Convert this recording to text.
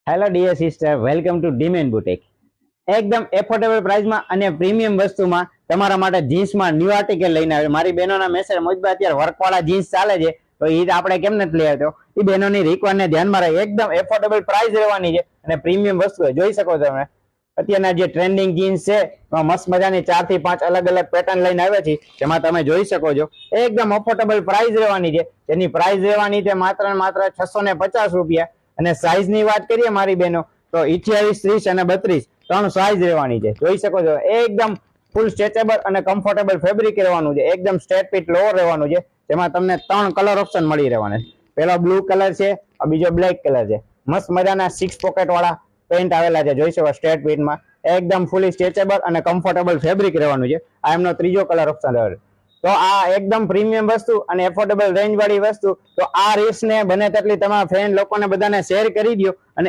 Hello dear sister, welcome to ડીમેન boutique. એકદમ affordable પ્રાઇસમાં અને પ્રીમિયમ વસ્તુમાં તમારા માટે જીન્સમાં ન્યૂ આર્ટિકલ લઈને આવ્યો. મારી બહેનોના મેસેજ મુજબ અત્યારે વર્કવાળા જીન્સ ચાલે છે, તો એ આપણે કેમ નથી લઈ આવતો? એ બહેનોની રિક્વાયરને ધ્યાનમાં રાખી એકદમ એફોર્ડેબલ પ્રાઇસ રહેવાની છે અને પ્રીમિયમ વસ્તુ જોઈ શકો તમે. અત્યારના જે ટ્રેન્ડિંગ જીન્સ છે એમાં મસ્ત મજાની 4 થી 5 અલગ અલગ પેટર્ન લઈને આવ્યા છે, જેમાં તમે જોઈ શકો છો એકદમ અફોર્ડેબલ પ્રાઇસ રહેવાની છે. જેની પ્રાઇસ રહેવાની છે માત્ર ને માત્ર 650 રૂપિયા. અને સાઈઝ ની વાત કરીએ મારી બહેનો, તો 28, 30 અને 32 ત્રણ સાઈઝ રહેવાની છે. જોઈ શકો છો એકદમ ફૂલ સ્ટ્રેચેબલ અને કમ્ફર્ટેબલ ફેબ્રિક રહેવાનું છે. એકદમ સ્ટ્રેટ ફિટ લોઅર રહેવાનું છે, જેમાં તમને 3 કલર ઓપ્શન મળી રહેવાના છે. પેલો બ્લુ કલર છે, બીજો બ્લેક કલર છે. મસ્ત મજાના 6 પોકેટ વાળા પેન્ટ આવેલા છે, જોઈ શકો સ્ટ્રેટ ફિટમાં. એકદમ ફૂલી સ્ટ્રેચેબલ અને કમ્ફર્ટેબલ ફેબ્રિક રહેવાનું છે. આ એમનો ત્રીજો કલર ઓપ્શન રહેવાનો. તો આ એકદમ પ્રીમિયમ વસ્તુ અને એફોર્ડેબલ રેન્જ વાળી વસ્તુ, તો આ રીલ્સ ને બને તેટલી તમારા ફ્રેન્ડ લોકોને બધાને શેર કરી દો અને